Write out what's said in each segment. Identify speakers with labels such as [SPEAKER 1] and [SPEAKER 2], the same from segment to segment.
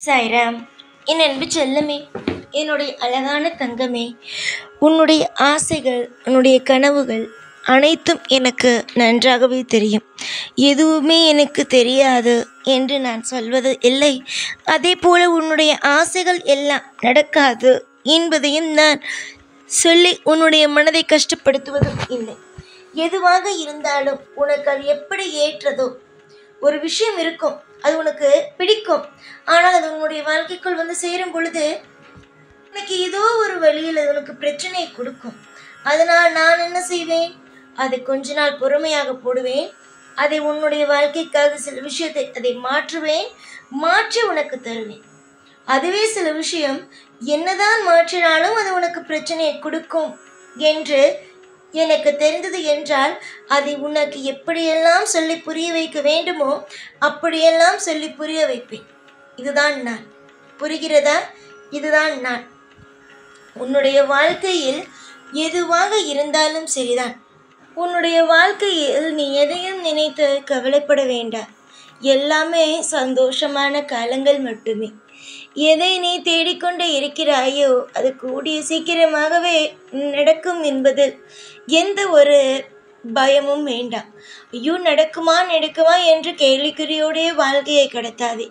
[SPEAKER 1] சாய்ராம், என் அன்பு செல்லமே, என்னுடைய அழகான தங்கமே, உன்னுடைய ஆசைகள், உன்னுடைய கனவுகள் அனைத்தும் எனக்கு நன்றாகவே தெரியும். எதுவுமே எனக்கு தெரியாது என்று நான் சொல்வது இல்லை. அதே போல உன்னுடைய ஆசைகள் எல்லாம் நடக்காது என்பதையும் நான் சொல்லி உன்னுடைய மனதை கஷ்டப்படுத்துவதும் இல்லை. எதுவாக இருந்தாலும் உனக்கு அது எப்படி ஏற்றதோ, ஒரு விஷயம் இருக்கும், அது உனக்கு பிடிக்கும், ஆனால் அது உன்னுடைய வாழ்க்கைக்குள் வந்து சேரும் பொழுது உனக்கு ஏதோ ஒரு வழியில் அது உனக்கு பிரச்சனையை கொடுக்கும். அதனால் நான் என்ன செய்வேன், அதை கொஞ்ச நாள் பொறுமையாக போடுவேன். அதை உன்னுடைய வாழ்க்கைக்காக சில விஷயத்தை அதை மாற்றுவேன், மாற்றி உனக்கு தருவேன். அதுவே சில விஷயம் என்னதான் மாற்றினாலும் அது உனக்கு பிரச்சனையை கொடுக்கும் என்று எனக்கு தெரிந்தது என்றால் அதை உனக்கு எப்படியெல்லாம் சொல்லி புரிய வைக்க வேண்டுமோ அப்படியெல்லாம் சொல்லி புரிய வைப்பேன். இதுதான் நான். புரிகிறதா? இதுதான் நான். உன்னுடைய வாழ்க்கையில் எதுவாக இருந்தாலும் சரிதான். உன்னுடைய வாழ்க்கையில் நீ எதையும் நினைத்து கவலைப்பட வேண்டாம். எல்லாமே சந்தோஷமான காலங்கள் மட்டுமே. எதை நீ தேடிக்கொண்டே இருக்கிறாயோ அது கூடிய சீக்கிரமாகவே நடக்கும் என்பதில் எந்த ஒரு பயமும் வேண்டாம். ஐயோ, நடக்குமா என்று கேள்விக்குறியோடைய வாழ்க்கையை கடத்தாதே.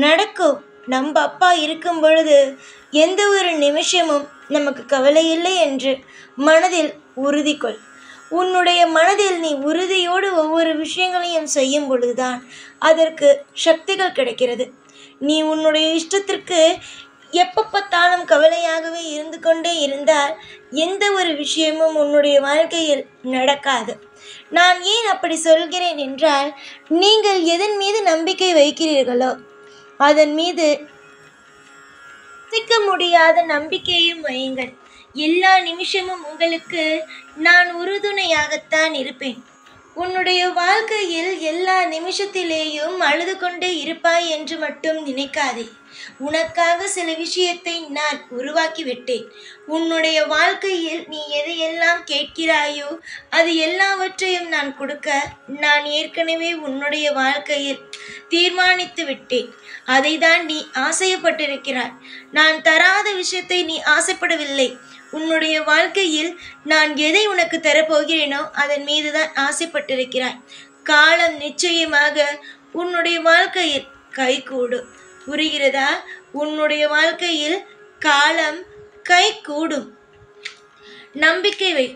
[SPEAKER 1] நடக்கும். நம்ம அப்பா இருக்கும் பொழுது எந்த ஒரு நிமிஷமும் நமக்கு கவலை இல்லை என்று மனதில் உறுதி கொள். உன்னுடைய மனதில் நீ உறுதியோடு ஒவ்வொரு விஷயங்களையும் செய்யும் பொழுதுதான் அதற்கு சக்திகள் கிடைக்கிறது. நீ உன்னுடைய இஷ்டத்திற்கு எப்போ பார்த்தாலும் கவலையாகவே இருந்து கொண்டே இருந்தால் எந்த ஒரு விஷயமும் உன்னுடைய வாழ்க்கையில் நடக்காது. நான் ஏன் அப்படி சொல்கிறேன் என்றால், நீங்கள் எதன் மீது நம்பிக்கை வைக்கிறீர்களோ அதன் மீது அசைக்க முடியாத நம்பிக்கையும் வையுங்கள். எல்லா நிமிஷமும் உங்களுக்கு நான் உறுதுணையாகத்தான் இருப்பேன். உன்னுடைய வாழ்க்கையில் எல்லா நிமிஷத்திலேயும் அழுது கொண்டே இருப்பாய் என்று மட்டும் நினைக்காதே. உனக்காக சில விஷயத்தை நான் உருவாக்கி விட்டேன். உன்னுடைய வாழ்க்கையில் நீ எதையெல்லாம் கேட்கிறாயோ அது எல்லாவற்றையும் நான் கொடுக்க நான் ஏற்கனவே உன்னுடைய வாழ்க்கையில் தீர்மானித்து விட்டேன். அதை தான் நீ ஆசைப்பட்டிருக்கிறாய். நான் தராத விஷயத்தை நீ ஆசைப்படவில்லை. உன்னுடைய வாழ்க்கையில் நான் எதை உனக்கு தரப்போகிறேனோ அதன் மீதுதான் ஆசைப்பட்டிருக்கிறாய். காலம் நிச்சயமாக உன்னுடைய வாழ்க்கையில் கைகூடும். புரிகிறதா? உன்னுடைய வாழ்க்கையில் காலம் கைகூடும். நம்பிக்கை வை.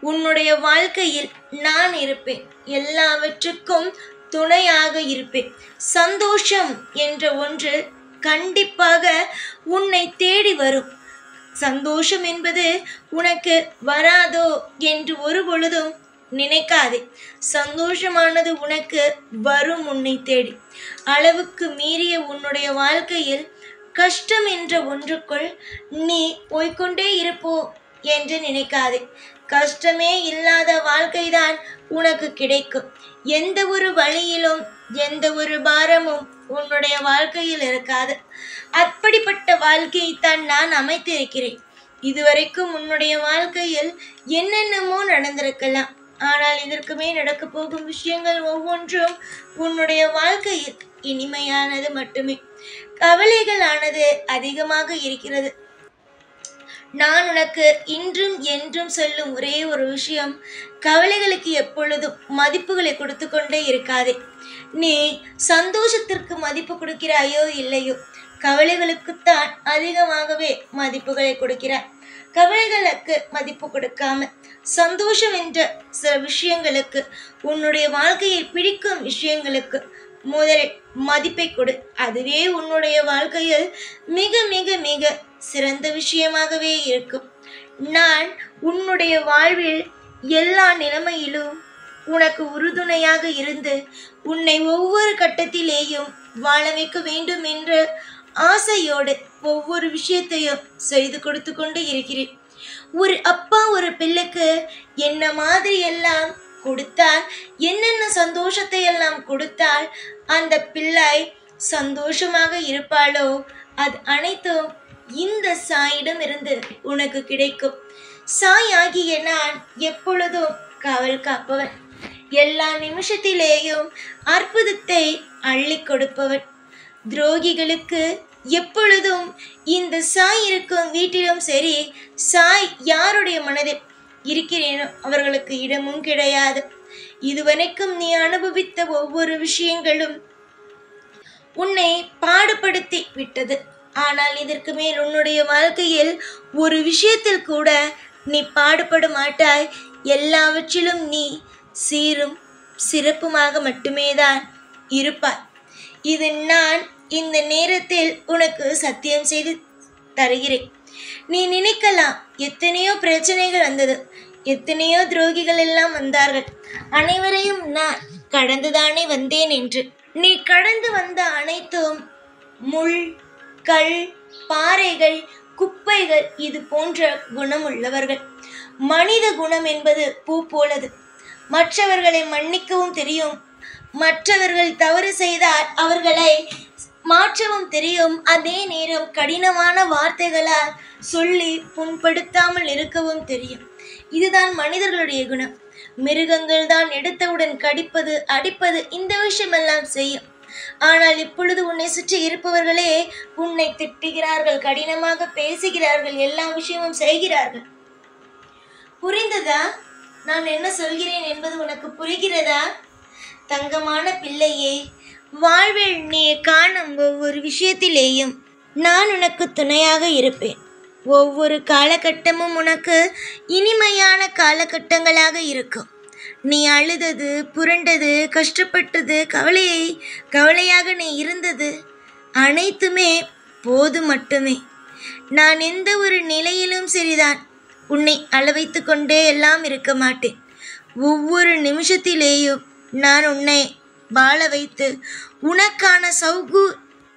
[SPEAKER 1] உன்னுடைய வாழ்க்கையில் நான் இருப்பேன். எல்லாவற்றுக்கும் துணையாக இருப்பேன். சந்தோஷம் என்ற ஒன்று கண்டிப்பாக உன்னை தேடி வரும். சந்தோஷம் என்பது உனக்கு வராதோ என்று ஒரு பொழுதும் நினைக்காதே. சந்தோஷமானது உனக்கு வரும், உன்னை தேடி. அளவுக்கு மீறிய உன்னுடைய வாழ்க்கையில் கஷ்டம் என்ற ஒன்றுக்குள் நீ போய்கொண்டே இருப்போ என்று நினைக்காதே. கஷ்டமே இல்லாத வாழ்க்கைதான் உனக்கு கிடைக்கும். எந்த ஒரு வழியிலும் எந்த ஒரு பாரமும் உன்னுடைய வாழ்க்கையில் இருக்காது. அப்படிப்பட்ட வாழ்க்கையைத்தான் நான் அமைத்திருக்கிறேன். இதுவரைக்கும் உன்னுடைய வாழ்க்கையில் என்னென்னமோ நடந்திருக்கலாம். ஆனால் இதற்குமே நடக்க போகும் விஷயங்கள் ஒவ்வொன்றும் உன்னுடைய வாழ்க்கையில் இனிமையானது மட்டுமே. கவலைகளானது அதிகமாக இருக்கிறது. நான் உனக்கு இன்றும் என்றும் சொல்லும் ஒரே ஒரு விஷயம், கவலைகளுக்கு எப்பொழுதும் மதிப்புகளை கொடுத்து கொண்டே இருக்காதே. நீ சந்தோஷத்திற்கு மதிப்பு கொடுக்கிறாயோ இல்லையோ, கவலைகளுக்குத்தான் அதிகமாகவே மதிப்புகளை கொடுக்கிறாய். கவலைகளுக்கு மதிப்பு கொடுக்காம சந்தோஷம் என்ற சில விஷயங்களுக்கு, உன்னுடைய வாழ்க்கையை பிடிக்கும் விஷயங்களுக்கு முதலில் மதிப்பை கொடு. அதுவே உன்னுடைய வாழ்க்கையில் மிக மிக மிக சிறந்த விஷயமாகவே இருக்கும். நான் உன்னுடைய வாழ்வில் எல்லா நிலைமையிலும் உனக்கு உறுதுணையாக இருந்து உன்னை ஒவ்வொரு கட்டத்திலேயும் வாழ வைக்க வேண்டும் என்ற ஆசையோடு ஒவ்வொரு விஷயத்தையும் செய்து கொடுத்து கொண்டு இருக்கிறேன். ஒரு அப்பா ஒரு பிள்ளைக்கு என்ன மாதிரி எல்லாம் கொடுத்தால், என்னென்ன சந்தோஷத்தை எல்லாம் கொடுத்தால் அந்த பிள்ளை சந்தோஷமாக இருப்பாளோ அது அனைத்தும் இந்த சாயிடம் இருந்து உனக்கு கிடைக்கும். சாய் ஆகிய நான் எப்பொழுதும் காவல் காப்பவன். எல்லா நிமிஷத்திலேயும் அற்புதத்தை அள்ளி கொடுப்பவன். துரோகிகளுக்கு எப்பொழுதும் இந்த சாய் இருக்கும் வீட்டிலும் சரி, சாய் யாருடைய மனதில் இருக்கிறேனோ அவர்களுக்கு இடமும் கிடையாது. இதுவரைக்கும் நீ அனுபவித்த ஒவ்வொரு விஷயங்களும் உன்னை பாடுபடுத்தி விட்டது. ஆனால் இதற்கு மேல் உன்னுடைய வாழ்க்கையில் ஒரு விஷயத்தில் கூட நீ பாடுபட மாட்டாய். எல்லாவற்றிலும் நீ சீரும் சிறப்புமாக மட்டுமே தான் இருப்பாய். இது நான் இந்த நேரத்தில் உனக்கு சத்தியம் செய்து தருகிறேன். நீ நினைக்கலாம், எத்தனையோ பிரச்சனைகள் வந்தது, எத்தனையோ துரோகிகள் எல்லாம் வந்தார்கள், அனைவரையும் நான் கடந்துதானே வந்தேன் என்று. நீ கடந்து வந்த அனைத்தும் முள், கல், பாறைகள், குப்பைகள், இது போன்ற குணம் உள்ளவர்கள். மனித குணம் என்பது பூ போலது. மற்றவர்களை மன்னிக்கவும் தெரியும், மற்றவர்கள் தவறு செய்தால் அவர்களை மாற்றவும் தெரியும். அதே நேரம் கடினமான வார்த்தைகளால் சொல்லி புண்படுத்தாமல் இருக்கவும் தெரியும். இதுதான் மனிதர்களுடைய குணம். மிருகங்கள் தான் எடுத்தவுடன் கடிப்பது, அடிப்பது, இந்த விஷயமெல்லாம் செய்யும். ஆனால் இப்பொழுது உன்னை சுற்றி இருப்பவர்களே உன்னை திட்டுகிறார்கள், கடினமாக பேசுகிறார்கள், எல்லா விஷயமும் செய்கிறார்கள். புரிந்ததா? நான் என்ன சொல்கிறேன் என்பது உனக்கு புரிகிறதா? தங்கமான பிள்ளையே, வாழ்வில் நீ காணும் ஒவ்வொரு விஷயத்திலேயும் நான் உனக்கு துணையாக இருப்பேன். ஒவ்வொரு காலகட்டமும் உனக்கு இனிமையான காலகட்டங்களாக இருக்கும். நீ அழுதது, புரண்டது, கஷ்டப்பட்டது, கவலையாக நீ இருந்தது அனைத்துமே போது மட்டுமே. நான் எந்த ஒரு நிலையிலும் சரிதான் உன்னை அளவைத்து கொண்டே எல்லாம் இருக்க மாட்டேன். ஒவ்வொரு நிமிஷத்திலேயும் நான் உன்னை வாழ வைத்து உனக்கான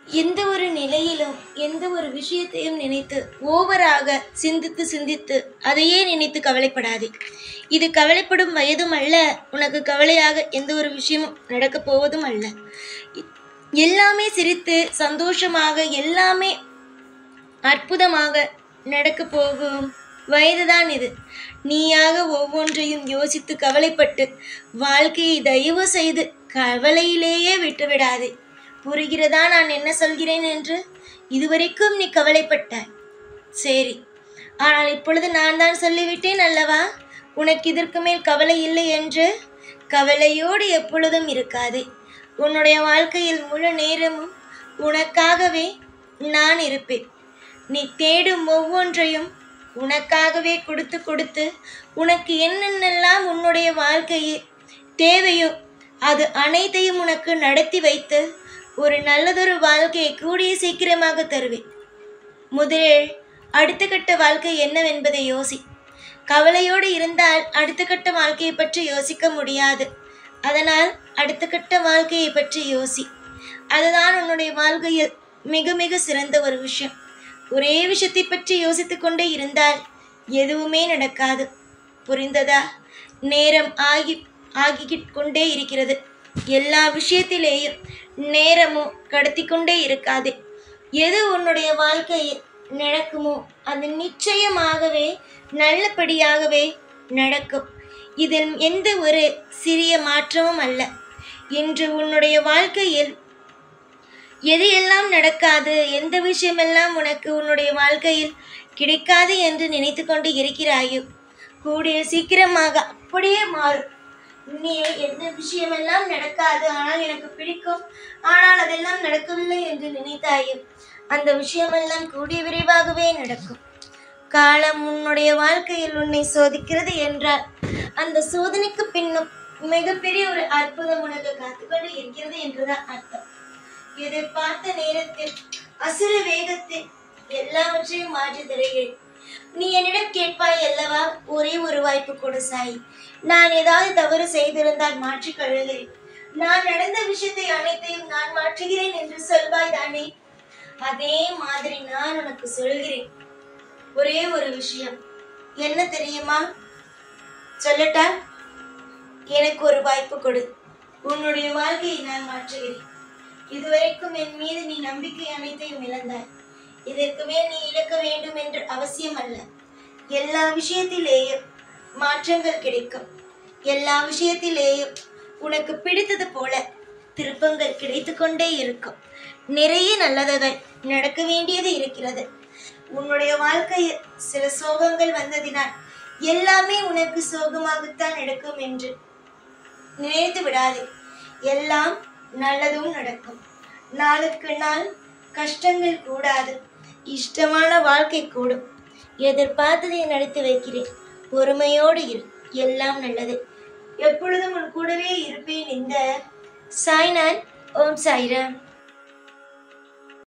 [SPEAKER 1] எந்த ஒரு நிலையிலும் எந்த ஒரு விஷயத்தையும் நினைத்து ஓவராக சிந்தித்து அதையே நினைத்து கவலைப்படாதே. இது கவலைப்படும் வயதும் அல்ல, உனக்கு கவலையாக எந்த ஒரு விஷயமும் நடக்கப் போவதும் அல்ல. எல்லாமே சிரித்து சந்தோஷமாக, எல்லாமே அற்புதமாக நடக்க போகும் வயதுதான் இது. நீயாக ஒவ்வொன்றையும் யோசித்து கவலைப்பட்டு வாழ்க்கையை தயவு செய்து கவலையிலேயே விட்டுவிடாதே. புரிகிறதா நான் என்ன சொல்கிறேன் என்று? இதுவரைக்கும் நீ கவலைப்பட்டாய், சரி. ஆனால் இப்பொழுது நான் தான் சொல்லிவிட்டேன் அல்லவா, உனக்கு இதற்கு மேல் கவலை இல்லை என்று. கவலையோடு எப்பொழுதும் இருக்காதே. உன்னுடைய வாழ்க்கையில் முழு நேரமும் உனக்காகவே நான் இருப்பேன். நீ தேடும் ஒவ்வொன்றையும் உனக்காகவே கொடுத்து உனக்கு என்னென்னலாம் உன்னுடைய வாழ்க்கையில் தேவையோ அது அனைத்தையும் உனக்கு நடத்தி வைத்து ஒரு நல்லதொரு வாழ்க்கையை கூடிய சீக்கிரமாக தருவேன். முதலில் அடுத்த கட்ட வாழ்க்கை என்னவென்பதை யோசி. கவலையோடு இருந்தால் அடுத்த கட்ட வாழ்க்கையை பற்றி யோசிக்க முடியாது. அதனால் அடுத்த கட்ட வாழ்க்கையை பற்றி யோசி. அதுதான் உன்னுடைய வாழ்க்கையில் மிக மிக சிறந்த ஒரு விஷயம். ஒரே விஷயத்தை பற்றி யோசித்து கொண்டே இருந்தால் எதுவுமே நடக்காது. புரிந்ததா? நேரம் ஆகிக்கொண்டே இருக்கிறது. எல்லா விஷயத்திலேயும் நேரமும் கடத்தி கொண்டே இருக்காதே. எது உன்னுடைய வாழ்க்கையில் நடக்குமோ அது நிச்சயமாகவே நல்லபடியாகவே நடக்கும். இதில் எந்த ஒரு சிறிய மாற்றமும் அல்ல. இன்று உன்னுடைய வாழ்க்கையில் எது எல்லாம் நடக்காது, எந்த விஷயமெல்லாம் உனக்கு உன்னுடைய வாழ்க்கையில் கிடைக்காது என்று நினைத்து கொண்டு இருக்கிறாயோ கூடிய சீக்கிரமாக அப்படியே மாறும். நீ எந்த விஷயமெல்லாம் நடக்காது, ஆனால் எனக்கு பிடிக்கும், ஆனால் அதெல்லாம் நடக்கவில்லை என்று நினைத்தாயோ அந்த விஷயமெல்லாம் கூடிய விரைவாகவே நடக்கும். காலம் உன்னுடைய வாழ்க்கையில் உன்னை சோதிக்கிறது என்றால் அந்த சோதனைக்கு பின்னும் மிகப்பெரிய ஒரு அற்புதம் உனக்கு காத்துக்கொண்டு இருக்கிறது என்றுதான் அர்த்தம். எதிர்பார்த்த நேரத்தில் அசுர வேகத்தில் எல்லாவற்றையும் மாற்றி தருகிறேன். நீ என்னிடம் கேட்பாய் அல்லவா, ஒரே ஒரு வாய்ப்பு கொடு சாய், நான் ஏதாவது தவறு செய்திருந்தால் மாற்றிக் கொள்கிறேன், நான் நடந்த விஷயத்தை அனைத்தையும் நான் மாற்றுகிறேன் என்று சொல்வாய் தானே. அதே மாதிரி நான் உனக்கு சொல்கிறேன் ஒரே ஒரு விஷயம். என்ன தெரியுமா? சொல்லட்டா? எனக்கு ஒரு வாய்ப்பு கொடு, உன்னுடைய வாழ்க்கையை நான் மாற்றுகிறேன். இதுவரைக்கும் என் மீது நீ நம்பிக்கை அனைத்தையும் இழந்தாய். இதற்கு மேல் நீ இழக்க வேண்டும் என்று அவசியம் அல்ல. எல்லா விஷயத்திலேயும் மாற்றங்கள் கிடைக்கும். எல்லா விஷயத்திலேயும் உனக்கு பிடித்தது போல திருப்பங்கள் கிடைத்து கொண்டே இருக்கும். நிறைய நல்லதுகள் நடக்க வேண்டியது இருக்கிறது. உன்னுடைய வாழ்க்கையில் சில சோகங்கள் வந்ததினால் எல்லாமே உனக்கு சோகமாகத்தான் நடக்கும் என்று நினைத்து விடாதே. எல்லாம் நல்லதும் நடக்கும். நாளுக்கு நாள் கஷ்டங்கள் கூடாது, இஷ்டமான வாழ்க்கை கூடும். எதிர்பார்த்ததை நடத்தி வைக்கிறேன், பொறுமையோடு இரு, எல்லாம் நல்லது. எப்பொழுதும் உன் கூடவே இருப்பேன். இந்த சாய்நாத். ஓம் சாய்ராம்.